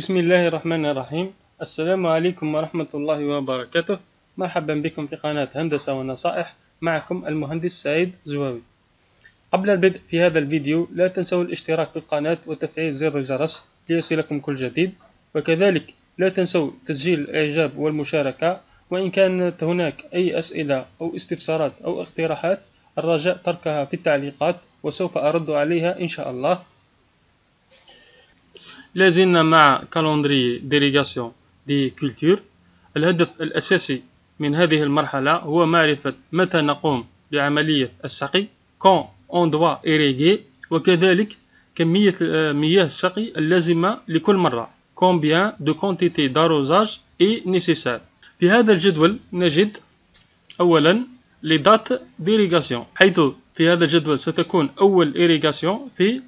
بسم الله الرحمن الرحيم. السلام عليكم ورحمة الله وبركاته. مرحبا بكم في قناة هندسة ونصائح. معكم المهندس سعيد زواوي. قبل البدء في هذا الفيديو لا تنسوا الاشتراك في القناة وتفعيل زر الجرس ليصلكم كل جديد، وكذلك لا تنسوا تسجيل الإعجاب والمشاركة. وإن كانت هناك أي أسئلة أو استفسارات أو اقتراحات الرجاء تركها في التعليقات وسوف أرد عليها إن شاء الله. لازلنا مع كالندري ديريغاسيون دي كولتور. الهدف الأساسي من هذه المرحلة هو معرفة متى نقوم بعملية السقي quand on doit irriguer، وكذلك كمية مياه السقي اللازمة لكل مرة combien de quantité d'arrosage est nécessaire. في هذا الجدول نجد أولا les dates d'irrigation، حيث في هذا الجدول ستكون أول irrigation في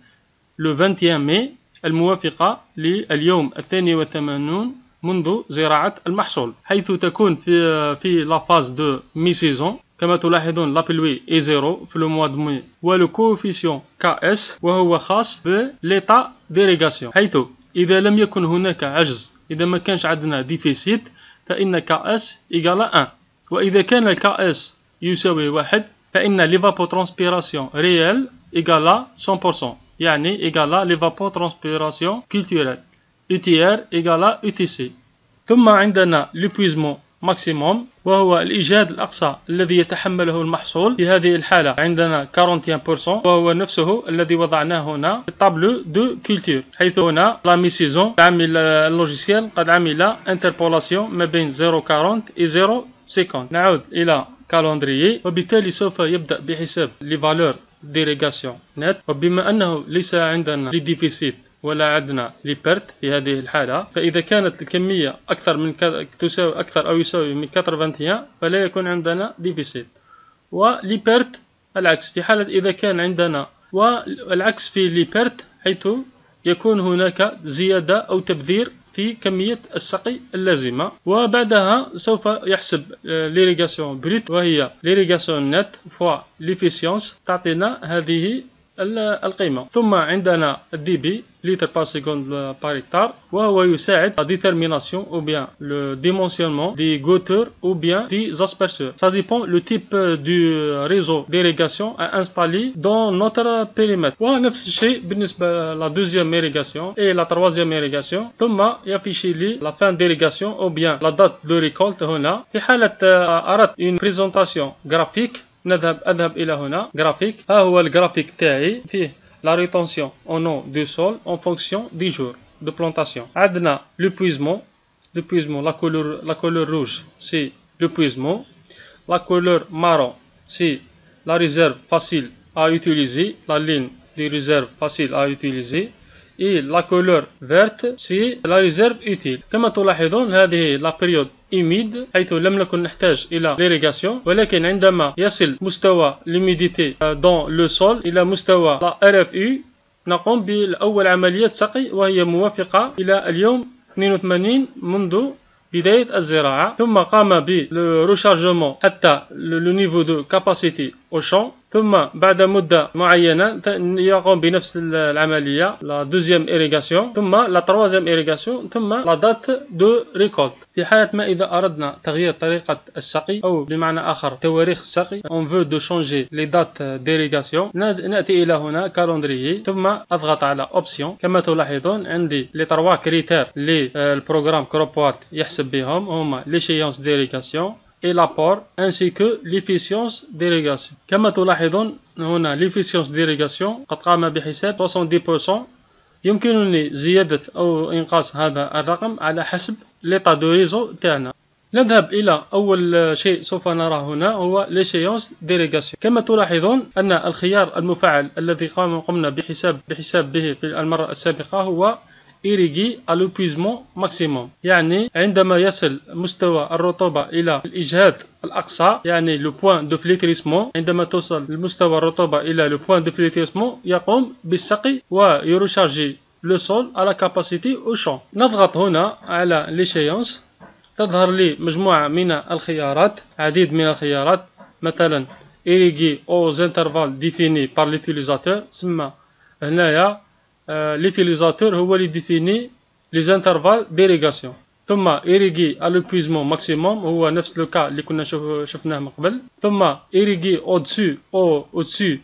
le 21 ماي الموافقة لليوم 82 منذ زراعة المحصول، حيث تكون في لا فاز دو مي سيزون. كما تلاحظون لا بلوي اي زيرو في لو موا دو مي، ولو كوفيسيون كا اس وهو خاص بليطا ديريغاسيون، حيث إذا لم يكن هناك عجز، إذا ما كانش عندنا ديفيسيت، فإن كا اس إيغالا 1، وإذا كان الكا اس يساوي 1 فإن ليفابوترانسبيراسيون ريال إيغالا 100%، يعني إيغالا ليفابوترانسبيراسيون كولتورال UTR إيغالا UTC. ثم عندنا l'épuisement ماكسيموم، وهو الإجهاد الأقصى الذي يتحمله المحصول. في هذه الحالة عندنا 41%، وهو نفسه الذي وضعناه هنا في الطابلو دو كولتور، حيث هنا لا مي سيزون عمل اللوجيسيال قد عمل انتربولاسيون ما بين 0.40 و 0.50. نعود إلى كالندريي، وبالتالي سوف يبدأ بحساب لي فالور ديريغاسيون نت. وبما أنه ليس عندنا لي ديفيسيت ولا عندنا لي بيرت في هذه الحالة، فإذا كانت الكمية أكثر من تساوي أكثر أو يساوي من 81 فلا يكون عندنا ديفيسيت. ولي بيرت العكس، في حالة إذا كان عندنا، والعكس في لي بيرت، حيث يكون هناك زيادة أو تبذير في كمية السقي اللازمة. وبعدها سوف يحسب ليريغاسيون بريت، وهي ليريغاسيون نت فوا ليفيسيونس، تعطينا هذه القيمة. ثم عندنا الدي بي لتر بار سكوند بار هكتار، وهو يساعد la détermination ou bien le dimensionnement des goutteurs ou bien des asperceurs. Ça dépend le type du réseau d'irrigation à installer dans notre périmètre. ونفس الشيء بالنسبة la deuxième irrigation et la troisième irrigation. ثم يفيشي لي la fin d'irrigation ou bien la date de récolte. هنا في حالة أردت une présentation graphique أذهب إلى هنا جرافيك. ها هو الجرافيك تاعي، فيه la rétention au nom du sol en fonction des jours de plantation. عندنا l'épuisement, la couleur rouge c'est l'épuisement, la couleur marron c'est la réserve facile à utiliser, la ligne de réserve facile à utiliser، et la couleur verte c'est la réserve utile. كما تلاحظون هذه la période humide، حيث لم نكن نحتاج إلى l'irrigation، ولكن عندما يصل مستوى l'humidité dans le sol إلى مستوى la RFU نقوم بأول عملية سقي، وهي موافقة إلى اليوم 82 منذ بداية الزراعة. ثم قام بالريشارجمون حتى لو نيفو دو كاباسيتي او شون. ثم بعد مدة معينة يقوم بنفس العملية لا دوزيام إيريغاسيون، ثم لا تروازيام إيريغاسيون، ثم لا دات دو ريكولت. في حالة ما إذا أردنا تغيير طريقة السقي، أو بمعنى آخر تواريخ السقي، on veut de changer les dates d'irrigation، نأتي إلى هنا كالندريي، ثم أضغط على أوبسيون. كما تلاحظون عندي لي 3 كريتير اللي البروغرام كروبوات يحسب بهم، هما l'échéance d'irrigation et l'apport ainsi que l'efficience d'irrigation. كما تلاحظون هنا l'efficience d'irrigation قد قام بحساب 70%. يمكنني زيادة أو إنقاص هذا الرقم على حسب l'état de réseau تاعنا. نذهب إلى أول شيء سوف نراه هنا، هو l'échéance d'irrigation. كما تلاحظون أن الخيار المفعل الذي قمنا بحساب به في المرة السابقة هو إيريغي à l'épuisement maximum، يعني عندما يصل مستوى الرطوبة إلى الإجهاد الأقصى، يعني لو بوين دو فليتريسمون. عندما توصل المستوى الرطوبة إلى لو بوين دو فليتريسمون يقوم بالسقي ويرشارجي لو سول على كاباسيتي أو شون. نضغط هنا على ليشيونس، تظهر لي مجموعة من الخيارات، عديد من الخيارات، مثلا إيريغي أوز انترفال ديفيني بار ليتيليزاتور. ثم هنايا ليتيليزاتور هو اللي ديفيني les intervalles d'irrigation. ثم irriguer à l'épuisement maximum هو نفس لو كا اللي كنا شفناه من قبل. ثم irriguer au-dessus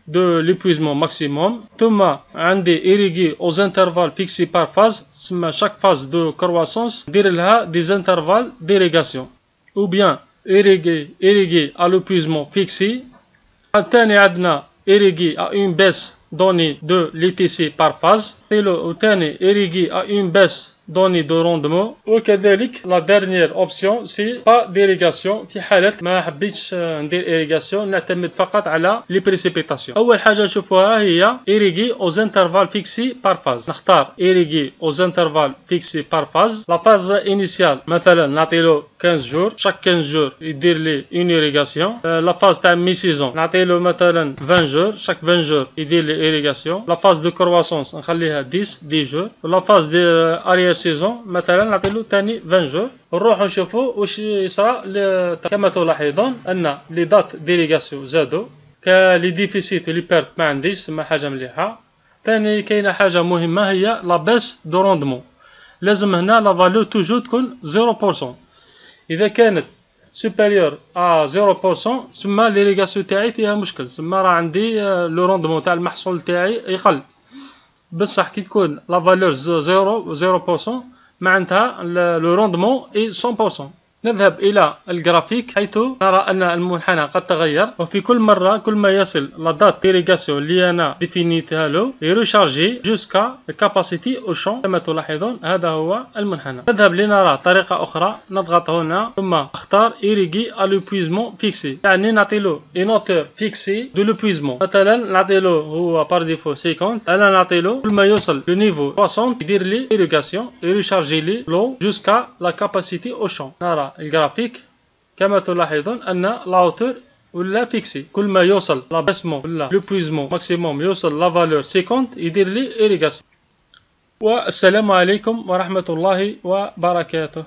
de l'épuisement maximum. ثم عندي irriguer aux intervalles fixés par phase. تسمى chaque phase de croissance ندير لها des intervalles d'irrigation. Ou bien irriguer à l'épuisement fixé. الثاني عندنا irriguer à une baisse donnée de l'ETC par phase. الثاني irriguer à une baisse donnée de rendement. وكذلك la dernière option c'est pas d'irrigation في حالة ما حبيتش ندير irrigation نعتمد فقط على les précipitations. أول حاجة نشوفوها هي irriguer aux intervalles fixés par phase. نختار irriguer aux intervalles fixés par phase. la phase initiale مثلا نعطيلو 15 jours. chaque 15 jours يدير لي une irrigation. la phase تاع mi saison نعطيلو مثلا 20 jours. chaque 20 jours يدير لي irrigation. la phase de croissance نخليها 10 jours. la phase de arrière سيزون مثلا نعطيلو ثاني 20 جور. نروحو نشوفو واش يصرى. كما تلاحظون ان لي دات ديريغاسيون زادو. لي ديفيسيت لي بيرت ما عنديش تسمى حاجه مليحه. ثاني كاينه حاجه مهمه هي لا بيس دو روندمون. لازم هنا لا فالور توجور تكون 0%. اذا كانت سوبيريور ا 0% تسمى ليريغاسيون تاعي فيها مشكل. تسمى راه عندي لو روندمون تاع المحصول تاعي يقل. بصح كي تكون لا فالور 0% معناتها لو روندمون اي 100%. نذهب إلى الجرافيك حيث نرى أن المنحنى قد تغير. وفي كل مرة كل ما يصل لا دات ديريغاسيون اللي أنا ديفينيتها له يريشارجي جوسكا الكاباسيتي أو شون. كما تلاحظون هذا هو المنحنى. نذهب لنرى طريقة أخرى. نضغط هنا ثم أختار إيريغي à l'épuisement fixé. يعني نعطيلو une hauteur fixée de l'épuisement. مثلا نعطيلو هو بار ديفو 50. أنا نعطيلو كل ما يوصل لو نيفو 60 يدير لي إيريغاسيون يريشارجي لي لو جوسكا لا كاباسيتي أو شون. نرى الجرافيك كما تلاحظون أن لا هوتور ولا فيكسي. كل ما يوصل لاباسمون ولا لوبويزمون ماكسيموم يوصل لا فالور 50 يدير لي إيريغاسيون. والسلام عليكم ورحمة الله وبركاته.